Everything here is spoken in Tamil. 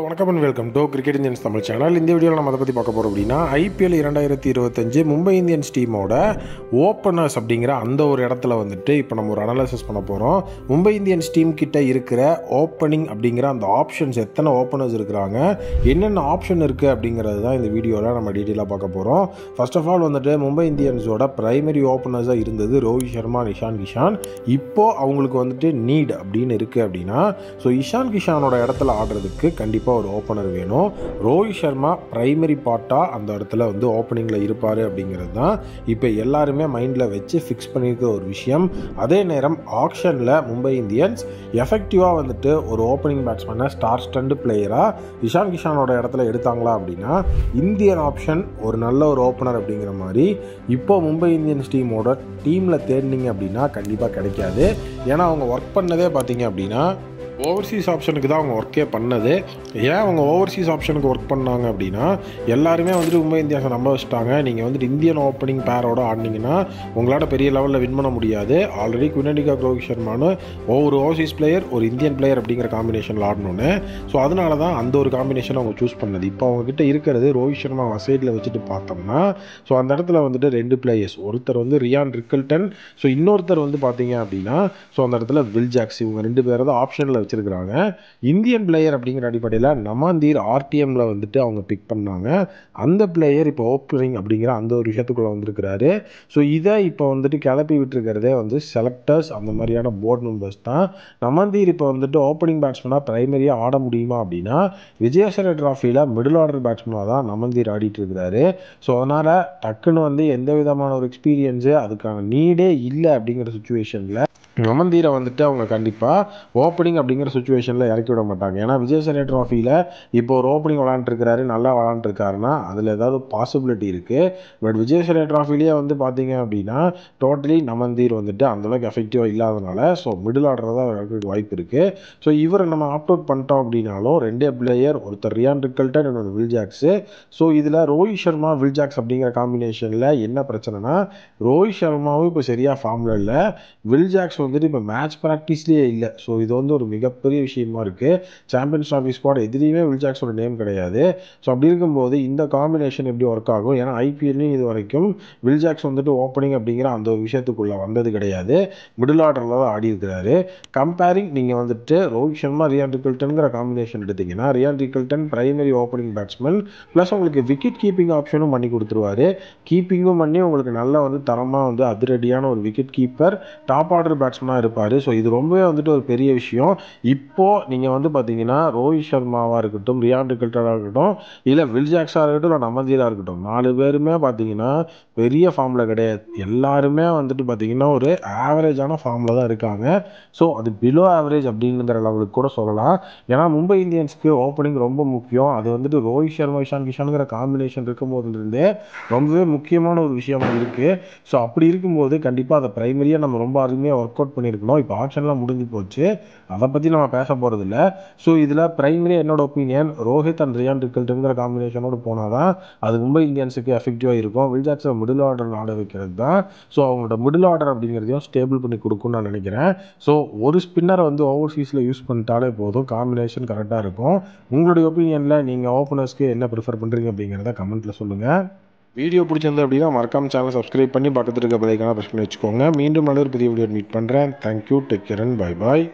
வணக்கம் and welcome to cricket Indians Tamil channel. இந்த வீடியோவில் நம்ம அதை பற்றி பார்க்க போகிறோம் அப்படின்னா ஐபிஎல் 2025 மும்பை இந்தியன்ஸ் டீமோட ஓப்பனர்ஸ் அப்படிங்கிற அந்த ஒரு இடத்துல வந்துட்டு இப்போ நம்ம ஒரு அனாலிசிஸ் பண்ண போகிறோம். மும்பை இந்தியன்ஸ் டீம் கிட்ட இருக்கிற ஓப்பனிங் அப்படிங்கிற அந்த ஆப்ஷன்ஸ், எத்தனை ஓப்பனர்ஸ் இருக்கிறாங்க, என்னென்ன ஆப்ஷன் இருக்குது அப்படிங்கிறது தான் இந்த வீடியோவில் நம்ம டீட்டெயிலாக பார்க்க போகிறோம். ஃபர்ஸ்ட் ஆஃப் ஆல் வந்துட்டு மும்பை இந்தியன்ஸோட பிரைமரி ஓப்பனர்ஸாக இருந்தது ரோஹித் சர்மா, இஷான் கிஷான். இப்போது அவங்களுக்கு வந்துட்டு நீட் அப்படின்னு இருக்குது அப்படின்னா இஷான் கிஷானோட இடத்துல ஆடுறதுக்கு கண்டிப்பாக ஒரு ஓப்பனர் வேணும். ரோஹித் சர்மா பிரைமரி பார்ட்டாக அந்த இடத்துல வந்து ஓப்பனிங்கில் இருப்பார் அப்படிங்கிறது தான் இப்போ எல்லாருமே மைண்டில் வச்சு ஃபிக்ஸ் பண்ணியிருக்கிற ஒரு விஷயம். அதே நேரம் ஆக்ஷனில் மும்பை இந்தியன்ஸ் எஃபெக்டிவாக வந்துட்டு ஒரு ஓப்பனிங் பேட்ஸ்மேனை ஸ்டார் ஸ்டண்ட் பிளேயராக இஷான் கிஷானோட இடத்துல எடுத்தாங்களா அப்படின்னா இந்தியன் ஆப்ஷன் ஒரு நல்ல ஒரு ஓப்பனர் அப்படிங்கிற மாதிரி இப்போ மும்பை இந்தியன்ஸ் டீமில் தேடினீங்க அப்படின்னா கண்டிப்பாக கிடைக்காது. ஏன்னா அவங்க ஒர்க் பண்ணதே பார்த்தீங்க அப்படின்னா ஓவர்சீஸ் ஆப்ஷனுக்கு தான் அவங்க ஒர்க்கே பண்ணது. ஏன் அவங்க ஓவர்சீஸ் ஆப்ஷனுக்கு ஒர்க் பண்ணாங்க அப்படின்னா எல்லாருமே வந்துட்டு மும்பை இந்தியன்ஸை நம்ப வச்சுட்டாங்க. நீங்கள் வந்துட்டு இந்தியன் ஓப்பனிங் பேரோட ஆடினீங்கன்னா உங்களால் பெரிய லெவலில் வின் பண்ண முடியாது. ஆல்ரெடி குவிண்டிகா ரோஹித் சர்மானு ஒரு ஓவர்சீஸ் பிளேயர், ஒரு இந்தியன் பிளேயர் அப்படிங்கிற காம்பினேஷனில் ஆடணுன்னு. அதனால தான் அந்த ஒரு காம்பினேஷனை அவங்க சூஸ் பண்ணது. இப்போ அவங்ககிட்ட இருக்கிறது ரோஹித் சர்மா சைடில் வச்சுட்டு பார்த்தோம்னா அந்த இடத்துல வந்துட்டு ரெண்டு பிளேயர்ஸ், ஒருத்தர் வந்து ரியான் ரிக்கல்டன், இன்னொருத்தர் வந்து பார்த்தீங்க அப்படின்னா அந்த இடத்துல வில் ஜாக்ஸ். இவங்க ரெண்டு பேரை தான் ஆப்ஷனில் வச்சிருக்கிறாங்க. இந்தியன் பிளேயர் அப்படிங்கிற அடிப்படையில் நமாந்தீர் ஆர்டிஎம்ல வந்துட்டு அவங்க பிக் பண்ணாங்க. அந்த பிளேயர் இப்போ ஓப்பனிங் அப்படிங்கிற அந்த ஒரு விஷயத்துக்குள்ள வந்திருக்கிறாரு. இதை இப்போ வந்துட்டு கிளப்பி விட்டுருக்கிறதே வந்து செலக்டர்ஸ், அந்த மாதிரியான போர்டு மெம்பர்ஸ் தான். நமாந்தீர் இப்போ வந்துட்டு ஓப்பனிங் பேட்ஸ்மேனாக பிரைமரியாக ஆட முடியுமா அப்படின்னா விஜயசர டிராஃபியில் மிடில் ஆர்டர் பேட்ஸ்மேனாக தான் நமாந்தீர் ஆடிட்டு இருக்கிறாரு. அதனால் டக்குன்னு வந்து எந்த விதமான ஒரு எக்ஸ்பீரியன்ஸு அதுக்கான நீடே இல்லை அப்படிங்கிற சுச்சுவேஷனில் நமந்தீரை வந்துட்டு அவங்க கண்டிப்பாக ஓப்பனிங் அப்படிங்கிற சுச்சுவேஷனில் இறக்கி விட மாட்டாங்க. ஏன்னா விஜயசர டிராஃபியில் இப்போ ஒரு ஓப்பனிங் விளாண்டுருக்கிறாரு, நல்லா விளாண்டுருக்காருன்னா அதில் ஏதாவது பாசிபிலிட்டி இருக்குது. பட் விஜயசர டிராஃபிலேயே வந்து பார்த்தீங்க அப்படின்னா டோட்டலி நமந்தீர் வந்துட்டு அந்தளவுக்கு எஃபெக்டிவாக இல்லாதனால மிடில் ஆர்டர் தான் இறக்கிறதுக்கு வாய்ப்பு இருக்குது. இவரை நம்ம ஆப்ட் அவுட் பண்ணிட்டோம் அப்படின்னாலும் ரெண்டே பிளேயர், ஒருத்தர் ரியான் ரிக்கல்டன், இன்னொரு வில் ஜாக்ஸு. இதில் ரோஹித் சர்மா வில் ஜாக்ஸ் அப்படிங்கிற காம்பினேஷனில் என்ன பிரச்சனைனா ரோஹித் சர்மாவும் இப்போ சரியாக ஃபார்மில் இல்லை, வில் ஜாக்ஸ் வந்துட்டு இப்போ மேட்ச் ப்ராக்டிஸ்லேயே இல்லை. இது வந்து ஒரு மிகப்பெரிய விஷயமா இருக்குது. சாம்பியன்ஸ் டிராஃபி ஸ்குவாட் எதிரியுமே வில் ஜாக்ஸோட நேம் கிடையாது. அப்படி இருக்கும்போது இந்த காம்பினேஷன் எப்படி ஒர்க் ஆகும்? ஏன்னா ஐபிஎல்லையும் இது வரைக்கும் வில் ஜாக்ஸ் வந்துட்டு ஓப்பனிங் அப்படிங்கிற அந்த ஒரு விஷயத்துக்குள்ளே வந்தது கிடையாது, மிடில் ஆர்டரில் தான் ஆடி இருக்கிறாரு. கம்பேரிங் நீங்கள் வந்துட்டு ரோஹித் சர்மா ரியான் ரிக்கல்டன்கிற காம்பினேஷன் எடுத்திங்கன்னா Ryan Rickelton primary opening batsman plus உங்களுக்கு விக்கெட் கீப்பிங் ஆப்ஷனும் பண்ணி கொடுத்துருவாரு. கீப்பிங்கும் பண்ணி உங்களுக்கு நல்லா வந்து தரமாக வந்து அதிரடியான ஒரு விக்கெட் கீப்பர், டாப் ஆர்டர் பேட்ஸ்மேனாக இருப்பார். இது ரொம்பவே வந்துட்டு ஒரு பெரிய விஷயம். இப்போது நீங்கள் வந்து பார்த்தீங்கன்னா ரோஹித் சர்மாவாக இருக்கட்டும், ரியான் ரிக்கல்டனாக இருக்கட்டும், இல்லை வில் ஜாக்ஸாக இருக்கட்டும், இல்லை நமந்தீராக இருக்கட்டும், 4 பேருமே பார்த்தீங்கன்னா பெரிய ஃபார்மில் கிடையாது. எல்லாருமே வந்துட்டு பார்த்தீங்கன்னா ஒரு ஆவரேஜான ஃபார்மில் தான் இருக்காங்க. அது பிலோ ஆவரேஜ் அப்படிங்கிற லெவலுக்கு கூட சொல்லலாம். ஏன்னா மும்பை இந்தியன்ஸ்க்கு ஓப்பனிங் ரொம்ப முக்கியம். அது வந்துட்டு ரோஹித் சர்மா, இஷான் கிஷானுங்கிற காம்பினேஷன் இருக்கும் போதுலேருந்தே ரொம்பவே முக்கியமான ஒரு விஷயமா இருக்குது. அப்படி இருக்கும்போது கண்டிப்பாக அதை பிரைமரியாக நம்ம ரொம்ப அருமையாக ஒர்க் அவுட் பண்ணியிருக்கணும். இப்போ ஆப்ஷன்லாம் முடிஞ்சு போச்சு, அதை பற்றி நம்ம பேச போகிறது இல்லை. இதில் பிரைமரியாக என்னோட ஒப்பீனியன் ரோஹித் அண்ட் ரியான் ரிக்கல்டன்கிற காம்பினேஷனோடு போனால் தான் அது மும்பை இந்தியன்ஸுக்கு எஃபெக்டிவாக இருக்கும். வில் ஜாக்ஸை மிடில் ஆர்டர் ஆட வைக்கிறது தான் அவங்களோட மிடில் ஆர்டர் அப்படிங்கிறதையும் ஸ்டேபிள் பண்ணி கொடுக்கும்னு நான் நினைக்கிறேன். ஒரு ஸ்பின்னர் வந்து ஓவர்சீஸில் யூஸ் பண்ணிட்டாலே போதும், காம்பினேஷன் கரெக்டாக இருக்கும். உங்களுடைய ஒப்பீனியனில் நீங்கள் ஓப்பனர்ஸ்க்கு என்ன ப்ரிஃபர் பண்ணுறீங்க அப்படிங்கிறத கமெண்ட்டில் சொல்லுங்கள். வீடியோ பிடிச்சிருந்து அப்படின்னா மறக்காம சேனல் சப்ஸ்கிரைப் பண்ணி பக்கத்தில் இருக்க பெல் ஐகானை ப்ரெஸ் பண்ணி வச்சுக்கோங்க. மீண்டும் நல்ல ஒரு புதிய வீடியோ மீட் பண்ணுறேன். Thank you, take care and bye bye.